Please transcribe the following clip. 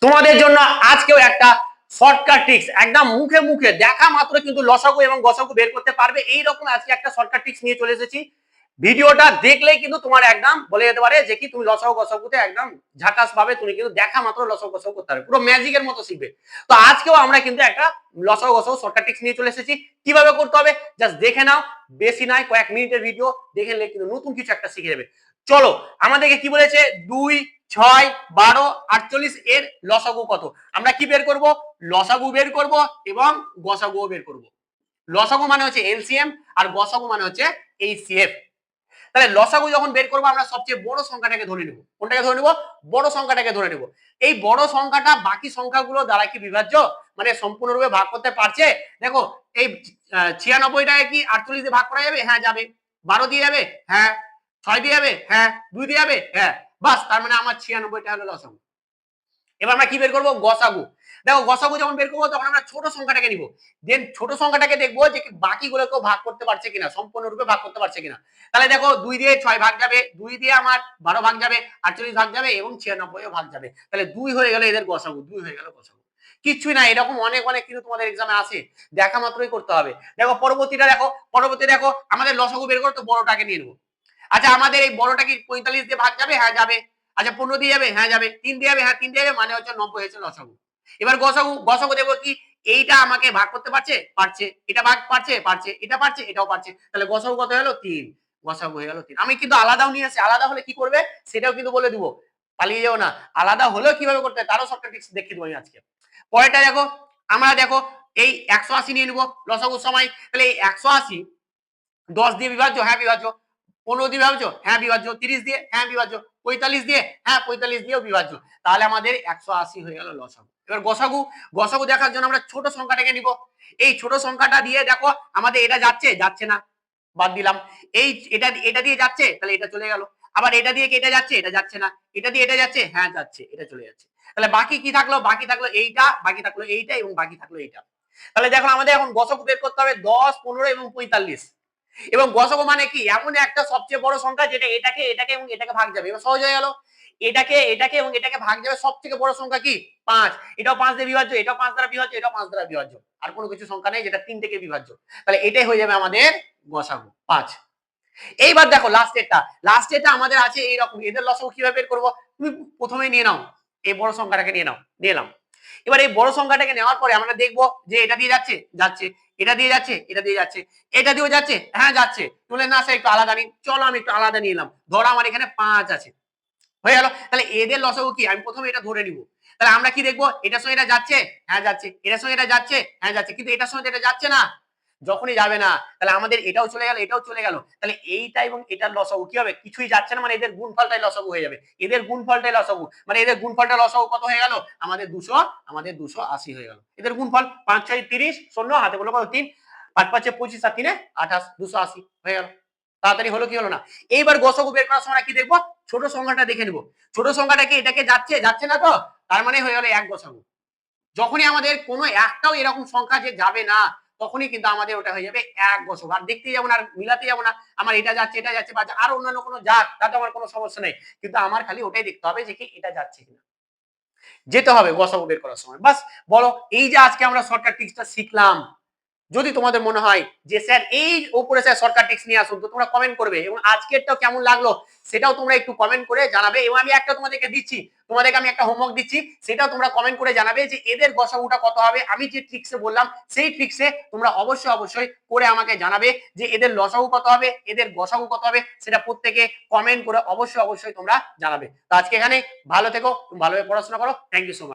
তোমাদের জন্য আজকেও একটা শর্টকাট ট্রিক্স, একদম মুখে মুখে দেখা মাত্র কিন্তু লসাগু এবং গসাগু বের করতে পারবে এইরকম আজকে একটা শর্টকাট ট্রিক্স নিয়ে চলে এসেছি। ভিডিওটা দেখলেই কিন্তু তোমার একদম বলে যেতে পারে যে কি তুমি লসাগু গসাগুতে একদম ঝাকাস পাবে, তুমি কিন্তু দেখা মাত্র লসাগু গসাগু করতে পারবে, পুরো ম্যাজিকের মতো শিখবে। তো আজকেও আমরা কিন্তু একটা লসাগু গসাগু শর্টকাট ট্রিক্স নিয়ে চলে এসেছি। কিভাবে করতে হবে জাস্ট দেখে নাও, বেশি নাই, কয়েক মিনিটের ভিডিও দেখে নিলে কিন্তু নতুন কিছু একটা শিখে যাবে। চলো, আমাদেরকে কি বলেছে, 2, 6, 12, 48 এর লসাগু কত? আমরা কি বের করব? লসাগু বের করব এবং গসাগু বের করব। লসাগু মানে হচ্ছে এলসিএম আর গসাগু মানে হচ্ছে এইচসিএফ। তাহলে লসাগু যখন বের করবো আমরা সবচেয়ে বড় সংখ্যাটাকে ধরে নেব। কোনটাকে ধরে নেব? বড় সংখ্যাটাকে ধরে নেব। এই বড় সংখ্যাটা বাকি সংখ্যাগুলো দ্বারা কি বিভাজ্য, মানে সম্পূর্ণরূপে ভাগ করতে পারছে? দেখো, এই 96টাকে কি 48 দিয়ে ভাগ করা যাবে? হ্যাঁ যাবে। 12 দিয়ে যাবে? হ্যাঁ। 6 দিয়ে যাবে? হ্যাঁ। 2 দিয়ে যাবে? হ্যাঁ। বাস, তার মানে আমার 96টা হলো লসাগু। এবার আমরা কি বের করবো? গসাগু। দেখো, গসাগু যখন বের করবো তখন আমরা ছোট সংখ্যাটাকে নিব, দেন ছোট সংখ্যাটাকে দেখবো যে বাকিগুলোকেও ভাগ করতে পারছে কিনা, সম্পূর্ণরূপে ভাগ করতে পারছে কিনা। তাহলে দেখো, 2 দিয়ে 6 ভাগ যাবে, 2 দিয়ে আমার 12 ভাগ যাবে, 48 ভাগ যাবে এবং 96 ভাগ যাবে। তাহলে 2 হয়ে গেল এদের গসাগু, 2 হয়ে গেল গসাগু। কিছুই না, এরকম অনেক অনেক কিন্তু তোমাদের এক্সামে আসে, দেখা মাত্রই করতে হবে। দেখো পরবর্তীটা দেখো, দেখো আমাদের লসাগু বের করো, তো বড়টাকে নিয়ে নেবো। আচ্ছা, আমাদের এই বড়টা কি 45 দিয়ে ভাগ যাবে? হ্যাঁ যাবে। আচ্ছা, 15 দিয়ে যাবে? হ্যাঁ যাবে। 3 দিয়ে যাবে? হ্যাঁ 3 দিয়ে যাবে, মানে হচ্ছে 90 হয়েছে লসাগু। এবার গসাগু, গসাগু দেখবো কি এইটা আমাকে ভাগ করতে পারছে? পারছে। এটা ভাগ পারছে? পারছে। এটা পারছে? এটাও পারছে। তাহলে গসাগু কত হলো? 3। গসাগু হয়ে গেল 3। আমি কিন্তু আলাদাও নিয়ে আসি, আলাদা হলে কি করবে সেটাও কিন্তু বলে দিব, পালিয়ে যাও না। আলাদা হলেও কিভাবে করতে হয় তারও সবটা ট্রিক্স দেখিয়ে দেবো আমি আজকে। পরেরটা দেখো, আমরা দেখো এই 180 নিয়ে নিবো লসাগুর সময়। তাহলে এই 180 10 দিয়ে বিভাজ্য? হ্যাঁ বিভাজ্য। 15 দিয়ে বিভাজ্য? হ্যাঁ বিভাজ্য। 30 দিয়ে? হ্যাঁ বিভাজ্য। 45 দিয়ে? হ্যাঁ 45 দিয়েও বিভাজ্য। তাহলে আমাদের 180 হয়ে গেল লসাগু। এবার গসাগু, গসাগু দেখার জন্য আমরা ছোট সংখ্যাটাকে নিব। এই ছোট সংখ্যাটা দিয়ে দেখো আমাদের এটা যাচ্ছে? যাচ্ছে না, বাদ দিলাম। এই এটা দিয়ে যাচ্ছে? তাহলে এটা চলে গেল। আবার এটা দিয়ে কি এটা যাচ্ছে? এটা যাচ্ছে না। এটা দিয়ে এটা যাচ্ছে? হ্যাঁ যাচ্ছে, এটা চলে যাচ্ছে। তাহলে বাকি কি থাকলো? বাকি থাকলো এইটা, বাকি থাকলো এইটা এবং বাকি থাকলো এইটা। তাহলে দেখো আমাদের এখন গসাগু বের করতে হবে 10, 15 এবং 45। এবং গসাগু মানে কি এমন একটা সবচেয়ে বড় সংখ্যা যেটা এটাকে এটাকে এবং এটাকে ভাগ যাবে। এবার সহজ হয়ে গেল, এটাকে এটাকে এবং এটাকে ভাগ যাবে। সবথেকে বড় সংখ্যা কি? 5। এটাও 5 দিয়ে বিভাজ্য, এটাও 5 দ্বারা বিভাজ্য, এটাও 5 দ্বারা বিভাজ্য। আর কোনো কিছু সংখ্যা নেই যেটা 3 থেকে বিভাজ্য। তাহলে এটাই হয়ে যাবে আমাদের গসাগু 5। এইবার দেখো লাস্টেরটা, লাস্টেরটা আমাদের আছে এইরকম। এদের লসাগু কিভাবে বের করবো? তুমি প্রথমেই নিয়ে নাও এই বড় সংখ্যাটাকে, নিয়ে নাও, নিলাম। এবার এই বড় সংখ্যাটাকে নেওয়ার পরে আমরা দেখবো যে এটা দিয়ে যাচ্ছে? যাচ্ছে। এটা দিয়ে যাচ্ছে? এটা দিয়ে যাচ্ছে। এটা দিয়েও যাচ্ছে? হ্যাঁ যাচ্ছে। বলে না স্যার একটু আলাদা নিন, চলো আমি একটু আলাদা নিয়ে এলাম। ধরো আমার এখানে 5 আছে, হয়ে গেল। তাহলে এদের লসাগু কি? আমি প্রথমে এটা ধরে নিব। তাহলে আমরা কি দেখবো? এটার সঙ্গে এটা যাচ্ছে? হ্যাঁ যাচ্ছে। এটার সঙ্গে এটা যাচ্ছে? হ্যাঁ যাচ্ছে। কিন্তু এটার সঙ্গে এটা যাচ্ছে না। যখনই যাবে না তাহলে আমাদের এটাও চলে গেল, এটাও চলে গেল। তাহলে এইটা এবং এটার লসাগু কি হবে? কিছুই যাচ্ছে না, মানে এদের গুণফলটাই লসাগু হয়ে যাবে। এদের গুণফলটাই লসাগু, মানে এদের গুণফলটা লসাগু কত হয়ে গেল? আমাদের 200, আমাদের 280 হয়ে গেল। এদের গুণফল 5 6 30, শূন্য হাতে বলো কত? 3। 5 5 25 আর 3 28, 280 হয়ে গেল। তাড়াতাড়ি হলো কি হলো না? এইবার গসাগু বের করার সময় কি দেখবো? ছোট সংখ্যাটা দেখে নেবো। ছোট সংখ্যাটা কি এটাকে যাচ্ছে? যাচ্ছে না তো, তার মানে হয়ে গেল 1 গসাগু। যখনই আমাদের কোনো একটাও এরকম সংখ্যা যে যাবে না তখনই কিন্তু আমাদের ওটা হয়ে যাবে 1 গসাগু। আর দেখতে যাবো না, আর মিলাতে যাবো না, আমার এটা যাচ্ছে এটা যাচ্ছে বা আর অন্যান্য কোনো যাক, তাতে আমার কোনো সমস্যা নেই। কিন্তু আমার খালি ওটাই দেখতে হবে যে কি এটা যাচ্ছে কিনা, যেতে হবে গসাগু বের করার সময়। বাস, বলো এই যে আজকে আমরা শর্টকাট ট্রিক্সটা শিখলাম, যদি তোমাদের মনে হয় যে স্যার এই উপরে স্যার শর্টকাট ট্রিক্স নিয়ে আসুন, তো তোমরা কমেন্ট করবে এবং আজকেরটাও কেমন লাগলো সেটাও তোমরা একটু কমেন্ট করে জানাবে। এবং আমি একটা তোমাদেরকে দিচ্ছি, তোমাদেরকে আমি একটা হোমওয়ার্ক দিচ্ছি, সেটাও তোমরা কমেন্ট করে জানাবে যে এদের গসাগুটা কত হবে। আমি যে ট্রিক্সে বললাম সেই ট্রিক্সে তোমরা অবশ্যই অবশ্যই করে আমাকে জানাবে যে এদের লসাগু কত হবে, এদের গসাগু কত হবে, সেটা প্রত্যেকে কমেন্ট করে অবশ্যই অবশ্যই তোমরা জানাবে। তো আজকে এখানে ভালো থেকো, ভালোভাবে পড়াশোনা করো। Thank you so much.